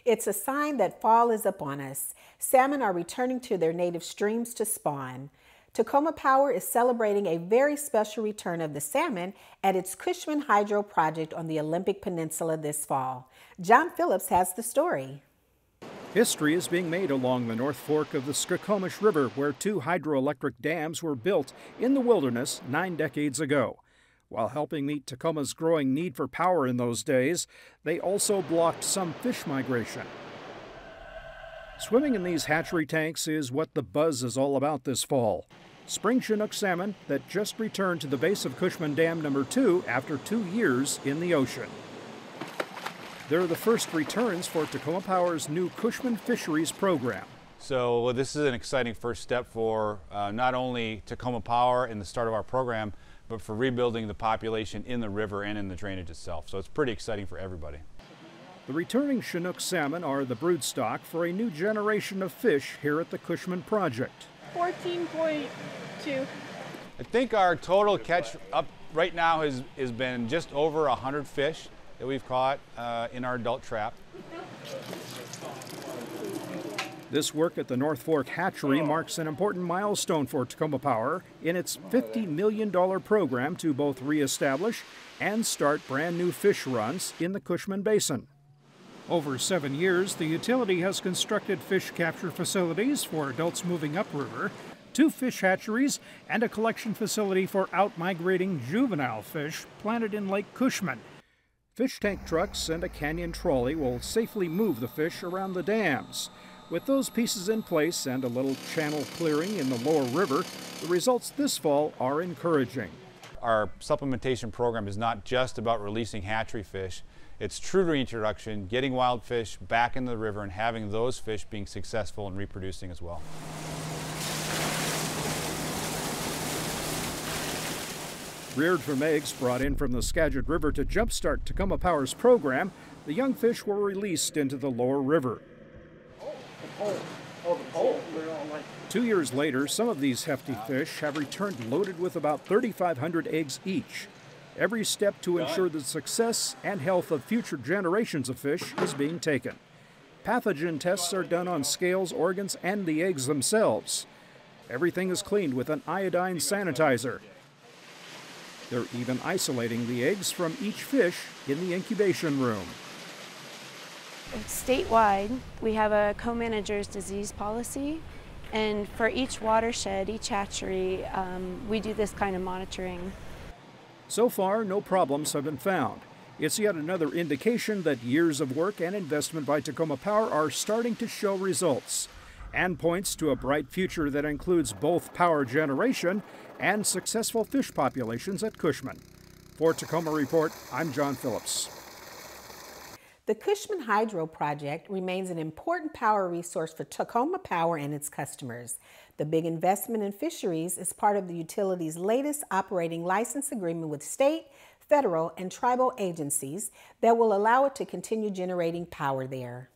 It's a sign that fall is upon us. Salmon are returning to their native streams to spawn. Tacoma Power is celebrating a very special return of the salmon at its Cushman Hydro project on the Olympic Peninsula this fall. John Phillips has the story. History is being made along the North Fork of the Skokomish River, where 2 hydroelectric dams were built in the wilderness 9 decades ago. While helping meet Tacoma's growing need for power in those days, they also blocked some fish migration. Swimming in these hatchery tanks is what the buzz is all about this fall. Spring Chinook salmon that just returned to the base of Cushman Dam number 2 after 2 years in the ocean. They're the first returns for Tacoma Power's new Cushman Fisheries program. So this is an exciting first step for not only Tacoma Power in the start of our program, but for rebuilding the population in the river and in the drainage itself. So it's pretty exciting for everybody. The returning Chinook salmon are the broodstock for a new generation of fish here at the Cushman project. 14.2. I think our total catch up right now has been just over 100 fish that we've caught in our adult trap. This work at the North Fork Hatchery marks an important milestone for Tacoma Power in its $50 million program to both reestablish and start brand new fish runs in the Cushman Basin. Over 7 years, the utility has constructed fish capture facilities for adults moving upriver, 2 fish hatcheries, and a collection facility for out-migrating juvenile fish planted in Lake Cushman. Fish tank trucks and a canyon trolley will safely move the fish around the dams. With those pieces in place and a little channel clearing in the lower river, the results this fall are encouraging. Our supplementation program is not just about releasing hatchery fish. It's true reintroduction, getting wild fish back into the river and having those fish being successful and reproducing as well. Reared from eggs brought in from the Skagit River to jumpstart Tacoma Power's program, the young fish were released into the lower river. 2 years later, some of these hefty fish have returned loaded with about 3,500 eggs each. Every step to ensure the success and health of future generations of fish is being taken. Pathogen tests are done on scales, organs, and the eggs themselves. Everything is cleaned with an iodine sanitizer. They're even isolating the eggs from each fish in the incubation room. Statewide, we have a co-manager's disease policy, and for each watershed, each hatchery, we do this kind of monitoring. So far, no problems have been found. It's yet another indication that years of work and investment by Tacoma Power are starting to show results, and points to a bright future that includes both power generation and successful fish populations at Cushman. For Tacoma Report, I'm John Phillips. The Cushman Hydro project remains an important power resource for Tacoma Power and its customers. The big investment in fisheries is part of the utility's latest operating license agreement with state, federal, and tribal agencies that will allow it to continue generating power there.